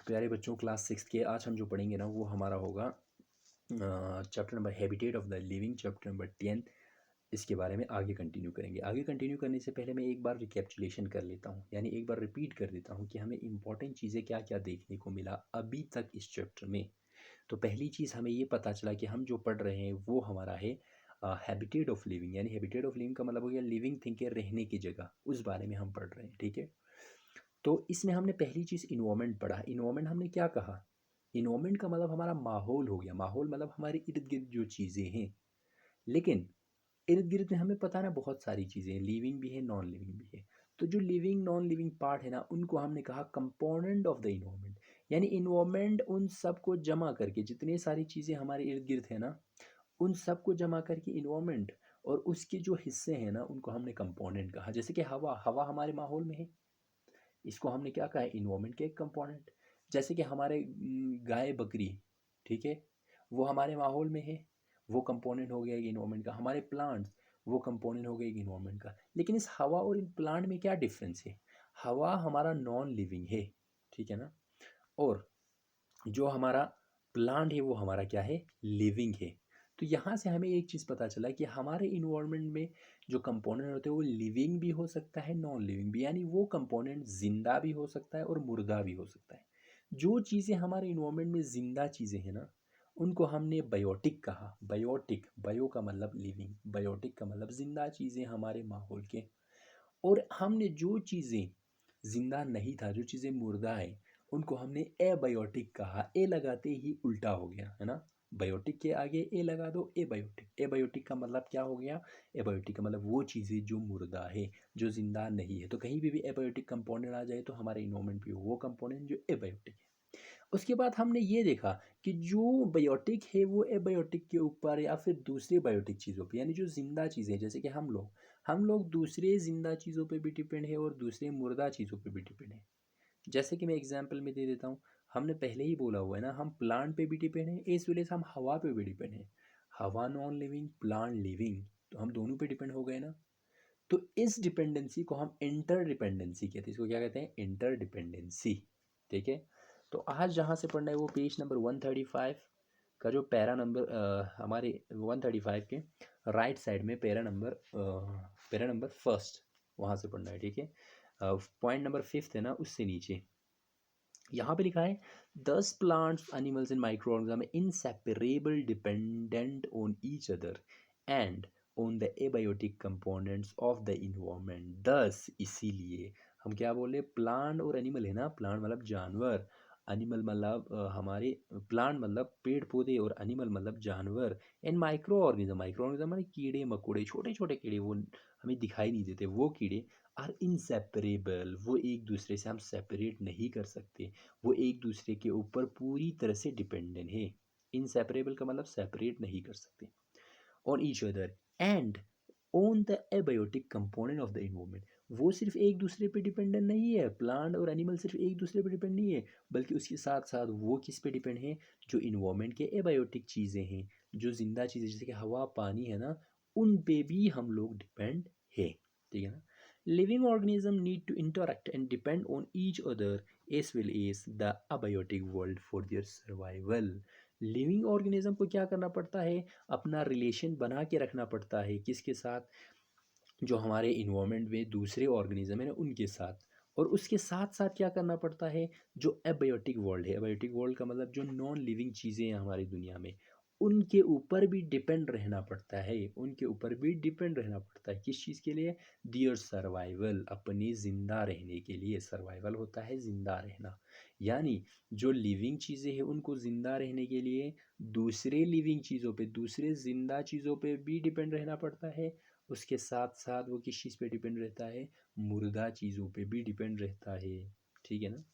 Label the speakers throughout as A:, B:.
A: प्यारे बच्चों, क्लास 6 के आज हम जो पढ़ेंगे ना वो हमारा होगा chapter number habitat of the living, chapter number 10। इसके बारे में आगे कंटिन्यू करेंगे। आगे कंटिन्यू करने से पहले मैं एक बार रिकैप्चुलेशन कर लेता हूँ, यानी एक बार रिपीट कर देता हूँ कि हमें इंपॉर्टेंट चीज़ें क्या क्या देखने को मिला अभी तक इस चैप्टर में। तो पहली चीज़ हमें ये पता चला कि हम जो पढ़ रहे हैं वो हमारा है हैबिटेट ऑफ लिविंग, यानी हैबिटेट ऑफ लिविंग का मतलब हो गया लिविंग थिंग के रहने की जगह, उस बारे में हम पढ़ रहे हैं। ठीक है, तो इसमें हमने पहली चीज़ इन्वायरमेंट पढ़ा। इन्वायरमेंट हमने क्या कहा? इन्वायरमेंट का मतलब हमारा माहौल हो गया। माहौल मतलब हमारे इर्द गिर्द जो चीज़ें हैं। लेकिन इर्द गिर्द में हमें पता है ना बहुत सारी चीज़ें हैं, लिविंग भी है नॉन लिविंग भी है। तो जो लिविंग नॉन लिविंग पार्ट है ना उनको हमने कहा कंपोनेंट ऑफ द इन्वायरमेंट। यानी इन्वायरमेंट उन सब को जमा करके, जितने सारी चीज़ें हमारे इर्द गिर्द है ना उन सब को जमा करके इन्वायरमेंट, और उसके जो हिस्से हैं ना उनको हमने कंपोनेंट कहा। जैसे कि हवा, हवा हमारे माहौल में है, इसको हमने क्या कहा है? इन्वायरमेंट के एक कंपोनेंट। जैसे कि हमारे गाय बकरी, ठीक है, वो हमारे माहौल में है, वो कंपोनेंट हो गया एक इन्वायरमेंट का। हमारे प्लांट्स, वो कंपोनेंट हो गया एक इन्वायरमेंट का। लेकिन इस हवा और इन प्लांट में क्या डिफरेंस है? हवा हमारा नॉन लिविंग है, ठीक है ना, और जो हमारा प्लांट है वो हमारा क्या है? लिविंग है। तो यहाँ से हमें एक चीज़ पता चला कि हमारे इन्वायरमेंट में जो कंपोनेंट होते हैं वो लिविंग भी हो सकता है नॉन लिविंग भी, यानी वो कंपोनेंट जिंदा भी हो सकता है और मुर्दा भी हो सकता है। जो चीज़ें हमारे इन्वायरमेंट में जिंदा चीज़ें हैं ना उनको हमने बायोटिक कहा। बायोटिक, बायो का मतलब लिविंग, बायोटिक का मतलब जिंदा चीज़ें हमारे माहौल के। और हमने जो चीज़ें जिंदा नहीं था, जो चीज़ें मुर्दा है, उनको हमने एबायोटिक कहा। ए लगाते ही उल्टा हो गया है ना, बायोटिक के आगे ए लगा दो, एबायोटिक। एबायोटिक का मतलब क्या हो गया? एबायोटिक का मतलब वो चीज़ें जो मुर्दा है, जो जिंदा नहीं है। तो कहीं भी एबायोटिक कंपोनेंट आ जाए तो हमारे इन्वायरमेंट पे वो कंपोनेंट जो एबायोटिक है। उसके बाद हमने ये देखा कि जो बायोटिक है वो एबायोटिक के ऊपर या फिर दूसरे बायोटिक चीज़ों पे, यानी जो जिंदा चीज़ें, जैसे कि हम लोग दूसरे जिंदा चीज़ों पे भी डिपेंड है और दूसरे मुर्दा चीज़ों पे भी डिपेंड है। जैसे कि मैं एग्जांपल में दे देता हूँ, हमने पहले ही बोला हुआ है ना हम प्लांट पे भी डिपेंड है, इस वजह से हम हवा पे भी डिपेंड है। हवा नॉन लिविंग, प्लांट लिविंग, तो हम दोनों पे डिपेंड हो गए ना। तो इस डिपेंडेंसी को हम इंटर डिपेंडेंसी कहते हैं। इसको क्या कहते हैं? Inter dependency. ठीक है, तो आज जहाँ से पढ़ना है वो पेज नंबर 135 का जो पैरा नंबर हमारे 135 के राइट साइड में पैरा नंबर फर्स्ट, वहाँ से पढ़ना है। ठीक है, पॉइंट नंबर 5 है ना उससे नीचे यहाँ पे लिखा है 10 plants, animals and micro organism inseparable dependent on each other and on the abiotic components of the environment. 10, इसीलिए हम क्या बोले? प्लांट और एनिमल है ना, प्लांट मतलब जानवर, एनिमल मतलब हमारे, प्लांट मतलब पेड़ पौधे और एनिमल मतलब जानवर, and micro organism, micro organism मतलब कीड़े मकोड़े, छोटे छोटे कीड़े, वो हमें दिखाई नहीं देते वो कीड़े, आर इनसेपरेबल, वो एक दूसरे से हम सेपरेट नहीं कर सकते, वो एक दूसरे के ऊपर पूरी तरह से डिपेंडेंट है। इनसेपरेबल का मतलब सेपरेट नहीं कर सकते। On each other and on the abiotic component of the environment, वो सिर्फ एक दूसरे पे डिपेंडेंट नहीं है, प्लांट और एनिमल सिर्फ एक दूसरे पे डिपेंड नहीं है, बल्कि उसके साथ साथ वो किस पे डिपेंड है? जो इन्वायरमेंट के एबायोटिक चीज़ें हैं, जो जिंदा चीज़ें जैसे कि हवा पानी है ना, उन पे भी हम लोग डिपेंड है। ठीक है ना, living organisms need to interact and depend on each other as well as the abiotic world for their survival। Living organism को क्या करना पड़ता है? अपना रिलेशन बना के रखना पड़ता है, किसके साथ? जो हमारे इन्वायरमेंट में दूसरे ऑर्गेनिज्म है ना उनके साथ। और उसके साथ साथ क्या करना पड़ता है? जो एबायोटिक वर्ल्ड है, एबायोटिक वर्ल्ड का मतलब जो नॉन लिविंग चीज़ें हैं हमारी दुनिया में, उनके ऊपर भी डिपेंड रहना पड़ता है, उनके ऊपर भी डिपेंड रहना पड़ता है। किस चीज़ के लिए? दियर सर्वाइवल, अपनी ज़िंदा रहने के लिए। सर्वाइवल होता है ज़िंदा रहना, यानी जो लिविंग चीज़ें हैं उनको ज़िंदा रहने के लिए दूसरे लिविंग चीज़ों पे, दूसरे ज़िंदा चीज़ों पे भी डिपेंड रहना पड़ता है। उसके साथ साथ वो किस चीज़ पे डिपेंड रहता है? मुर्दा चीज़ों पे भी डिपेंड रहता है। ठीक है ना।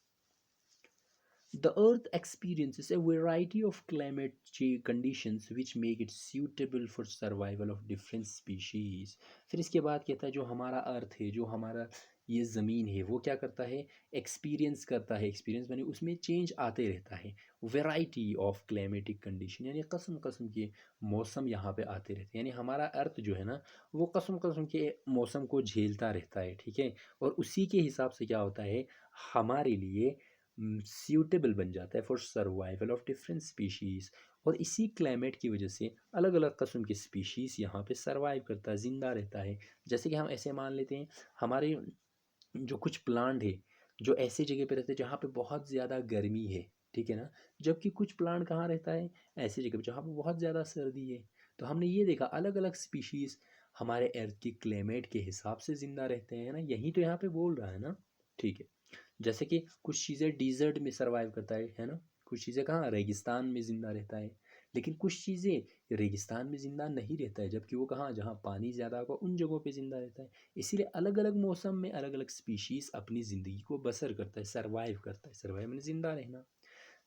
A: The Earth experiences a variety of climate conditions which make it suitable for survival of different species। फिर इसके बाद कहता है जो हमारा अर्थ है, जो हमारा ये ज़मीन है, वो क्या करता है? एक्सपीरियंस करता है। एक्सपीरियंस माने उसमें चेंज आते रहता है। वेराइटी ऑफ क्लाइमेटिक कंडीशन, यानी कस्म कस्म के मौसम यहाँ पे आते रहते हैं। यानी हमारा अर्थ जो है ना वो कस्म कस्म के मौसम को झेलता रहता है। ठीक है, और उसी के हिसाब से क्या होता है? हमारे लिए सूटेबल बन जाता है for survival of different species. और इसी क्लाइमेट की वजह से अलग अलग किस्म की स्पीशीज़ यहाँ पे सर्वाइव करता है, ज़िंदा रहता है। जैसे कि हम ऐसे मान लेते हैं, हमारे जो कुछ प्लांट है जो ऐसी जगह पे रहते हैं जहाँ पे बहुत ज़्यादा गर्मी है, ठीक है ना, जबकि कुछ प्लांट कहाँ रहता है, ऐसी जगह पे जहाँ पे बहुत ज़्यादा सर्दी है। तो हमने ये देखा अलग अलग स्पीशीज़ हमारे अर्थ के क्लाइमेट के हिसाब से ज़िंदा रहते हैं ना, यही तो यहाँ पे बोल रहा है ना। ठीक है, जैसे कि कुछ चीज़ें डिज़र्ट में सर्वाइव करता है ना, कुछ चीज़ें कहाँ रेगिस्तान में ज़िंदा रहता है, लेकिन कुछ चीज़ें रेगिस्तान में ज़िंदा नहीं रहता है, जबकि वो कहाँ जहाँ पानी ज़्यादा होगा उन जगहों पे ज़िंदा रहता है। इसीलिए अलग अलग मौसम में अलग अलग स्पीशीज़ अपनी ज़िंदगी को बसर करता है, सर्वाइव करता है। सर्वाइव मैंने ज़िंदा रहना।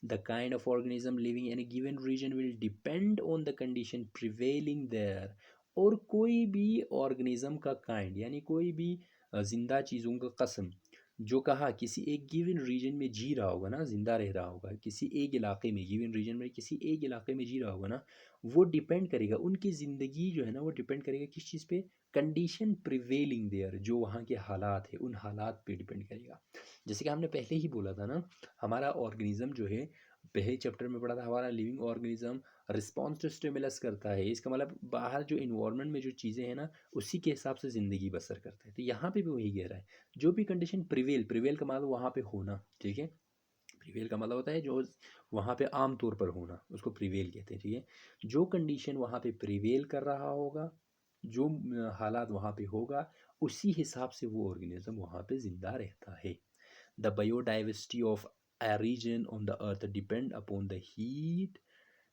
A: The kind of organism living in a given region will depend on the condition prevailing there. और कोई भी ऑर्गेनिज्म का काइंड यानी कोई भी जिंदा चीज़ों का कस्म जो कहा किसी एक गिवन रीजन में जी रहा होगा ना, जिंदा रह रहा होगा किसी एक इलाके में, गिवन रीजन में किसी एक इलाके में जी रहा होगा ना, वो डिपेंड करेगा, उनकी ज़िंदगी जो है ना वो डिपेंड करेगा किस चीज़ पे, कंडीशन प्रिवेलिंग देयर, जो वहाँ के हालात है उन हालात पे डिपेंड करेगा। जैसे कि हमने पहले ही बोला था ना, हमारा ऑर्गेनिज्म जो है, पहले चैप्टर में पढ़ा था, हमारा living organism response to stimulus करता है। इसका मतलब बाहर जो इन्वायरमेंट में जो चीज़ें हैं ना उसी के हिसाब से ज़िंदगी बसर करता है। तो यहाँ पे भी वही कह रहा है, जो भी कंडीशन प्रिवेल, प्रिवेल का मतलब वहाँ पे होना, ठीक है, प्रिवेल का मतलब होता है जो वहाँ पे आम तौर पर होना, उसको प्रिवेल कहते हैं। ठीक है, जो कंडीशन वहाँ पे प्रिवेल कर रहा होगा, जो हालात वहाँ पे होगा, उसी हिसाब से वो ऑर्गेनिज्म वहाँ पे ज़िंदा रहता है। The biodiversity of a region on the earth depend upon the heat।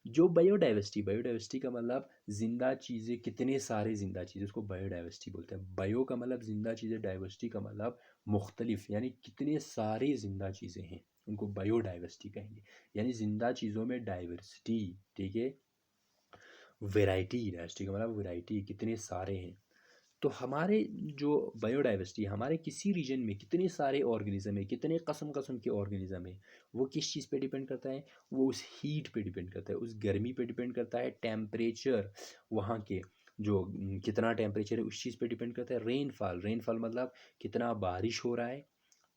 A: जो बायोडाइवर्सिटी, बायोडाइवर्सिटी का मतलब जिंदा चीज़ें, कितने सारे जिंदा चीज़ें, उसको बायोडाइवर्सिटी बोलते हैं। बायो का मतलब जिंदा चीज़ें, डाइवर्सिटी का मतलब मुख्तलिफ, यानी कितने सारे जिंदा चीज़ें हैं उनको बायोडाइवर्सिटी कहेंगे, यानी जिंदा चीज़ों में डाइवर्सिटी। ठीक है, वेराइटी, डाइवर्सिटी का मतलब वेराइटी, कितने सारे हैं। तो हमारे जो बायोडाइवर्सिटी, हमारे किसी रीजन में कितने सारे ऑर्गेनिज्म है, कितने कस्म कस्म के ऑर्गेनिज्म है, वो किस चीज़ पे डिपेंड करता है, वो उस हीट पे डिपेंड करता है, उस गर्मी पे डिपेंड करता है, टेम्परेचर वहाँ के जो कितना टेम्परेचर है उस चीज़ पे डिपेंड करता है, रेनफॉल, रेनफॉल मतलब कितना बारिश हो रहा है,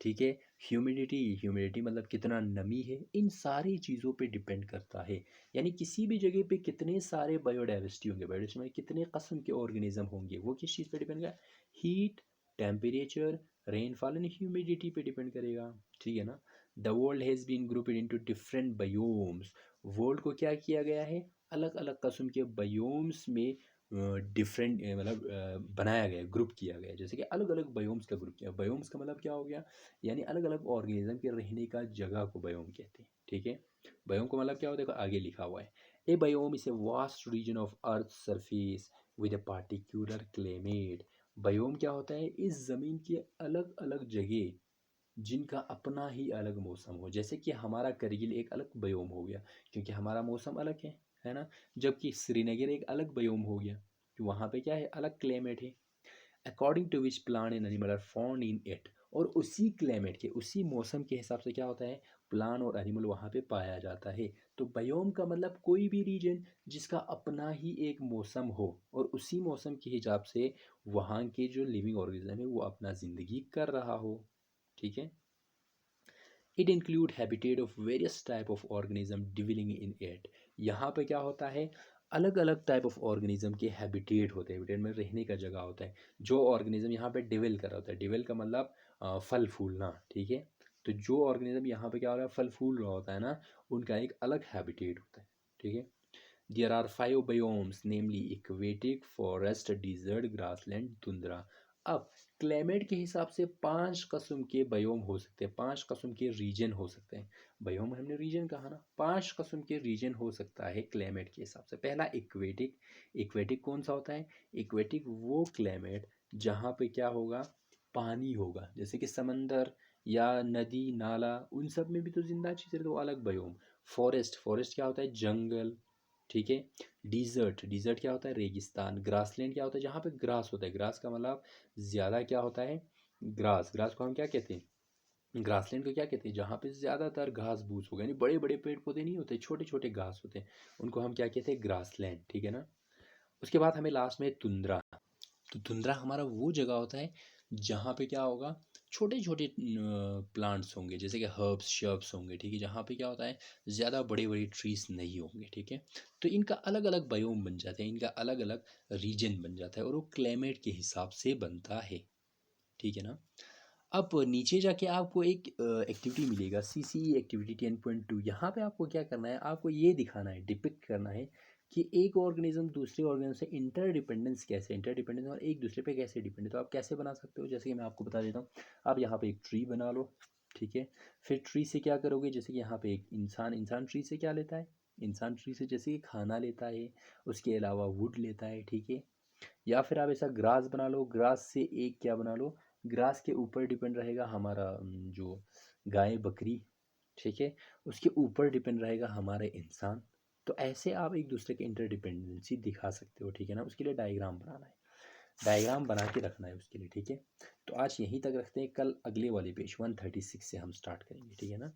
A: ठीक है, ह्यूमिडिटी, ह्यूमिडिटी मतलब कितना नमी है, इन सारी चीज़ों पे डिपेंड करता है। यानी किसी भी जगह पे कितने सारे बायोडाइवर्सिटी होंगे, बायोडाइवर्सिटी में कितने कस्म के ऑर्गेनिज्म होंगे, वो किस चीज़ पे डिपेंड करेगा, heat, temperature, rainfall and humidity पे डिपेंड करेगा। ठीक है ना। The world has been grouped into different biomes. World को क्या किया गया है, अलग अलग कस्म के बायोम्स में डिफरेंट मतलब बनाया गया, ग्रुप किया गया। जैसे कि अलग अलग बायोम्स का ग्रुप किया, बायोम्स का मतलब क्या हो गया, यानी अलग अलग ऑर्गेनिज्म के रहने का जगह को बायोम कहते हैं। ठीक है, बायोम का मतलब क्या होता है, देखो आगे लिखा हुआ है, a biome is a vast region of earth surface with a particular climate. Biome क्या होता है, इस ज़मीन के अलग अलग जगह जिनका अपना ही अलग मौसम हो। जैसे कि हमारा करगिल एक अलग बयोम हो गया क्योंकि हमारा मौसम अलग है ना। जबकि श्रीनगर एक अलग बयोम हो गया कि वहाँ पे क्या है, अलग क्लाइमेट है, according to which plant and animal are found in it. और उसी क्लाइमेट के, उसी मौसम के हिसाब से क्या होता है, प्लांट और एनिमल वहाँ पे पाया जाता है। तो बयोम का मतलब कोई भी रीजन जिसका अपना ही एक मौसम हो और उसी मौसम के हिसाब से वहाँ के जो लिविंग ऑर्गेनिज्म है वो अपना ज़िंदगी कर रहा हो। ठीक है, it include habitat of various type of organism dwelling in it. यहाँ पे क्या होता है, अलग अलग टाइप ऑफ ऑर्गेनिज्म के हैबिटेट होते हैं, हैबिटेट में रहने का जगह होता है। जो ऑर्गेनिज्म यहाँ पे डिवेल कर रहा होता है, डिवेल का मतलब फल फूलना। ठीक है, तो जो ऑर्गेनिज्म यहाँ पे क्या हो रहा है, फल फूल रहा होता है ना, उनका एक अलग हैबिटेट होता है। ठीक है, there are 5 biomes namely aquatic, forest, desert, grassland, tundra. अब क्लाइमेट के हिसाब से 5 कस्म के बायोम हो सकते हैं, 5 कस्म के रीजन हो सकते हैं। बायोम हमने रीजन कहा ना, 5 कस्म के रीजन हो सकता है क्लाइमेट के हिसाब से। पहला इक्वेटिक, इक्वेटिक कौन सा होता है, इक्वेटिक वो क्लाइमेट जहाँ पे क्या होगा, पानी होगा, जैसे कि समंदर या नदी नाला, उन सब में भी तो जिंदा चीज़ें, तो अलग बायोम। फॉरेस्ट, फॉरेस्ट क्या होता है, जंगल। ठीक है, डिजर्ट, डिजर्ट क्या होता है, रेगिस्तान। ग्रासलैंड क्या होता है, जहाँ पे ग्रास होता है, ग्रास का मतलब ज़्यादा क्या होता है, ग्रास, ग्रास को हम क्या कहते हैं, ग्रासलैंड को क्या कहते हैं, जहाँ पे ज़्यादातर घास फूस होगा, यानी बड़े बड़े पेड़ पौधे नहीं होते, छोटे छोटे घास होते हैं, उनको हम क्या कहते हैं, ग्रासलैंड। ठीक है ना। उसके बाद हमें लास्ट में तुंद्रा। तो तुंद्रा हमारा वो जगह होता है जहाँ पे क्या होगा, छोटे छोटे प्लांट्स होंगे जैसे कि हर्ब्स शर्ब्स होंगे, ठीक है, जहाँ पे क्या होता है ज़्यादा बड़े बड़े ट्रीज नहीं होंगे, ठीक है। तो इनका अलग अलग बायोम बन जाते हैं, इनका अलग अलग रीजन बन जाता है और वो क्लाइमेट के हिसाब से बनता है, ठीक है ना। अब नीचे जाके आपको एक एक्टिविटी मिलेगा, सी सी एक्टिविटी 10.2। यहाँ पे आपको क्या करना है, आपको ये दिखाना है, डिपिक्ट करना है कि एक ऑर्गेनिज्म दूसरे ऑर्गेनिज्म से इंटरडिपेंडेंस कैसे, इंटरडिपेंडेंस और एक दूसरे पे कैसे डिपेंड है। तो आप कैसे बना सकते हो, जैसे कि मैं आपको बता देता हूँ। आप यहाँ पे एक ट्री बना लो, ठीक है। फिर ट्री से क्या करोगे, जैसे कि यहाँ पे एक इंसान, इंसान ट्री से क्या लेता है, इंसान ट्री से जैसे कि खाना लेता है, उसके अलावा वुड लेता है, ठीक है। या फिर आप ऐसा ग्रास बना लो, ग्रास से एक क्या बना लो, ग्रास के ऊपर डिपेंड रहेगा हमारा जो गाय बकरी, ठीक है, उसके ऊपर डिपेंड रहेगा हमारे इंसान। तो ऐसे आप एक दूसरे के इंटरडिपेंडेंसी दिखा सकते हो, ठीक है ना। उसके लिए डायग्राम बनाना है, डायग्राम बना के रखना है उसके लिए, ठीक है। तो आज यहीं तक रखते हैं, कल अगले वाले पेज 136 से हम स्टार्ट करेंगे, ठीक है ना।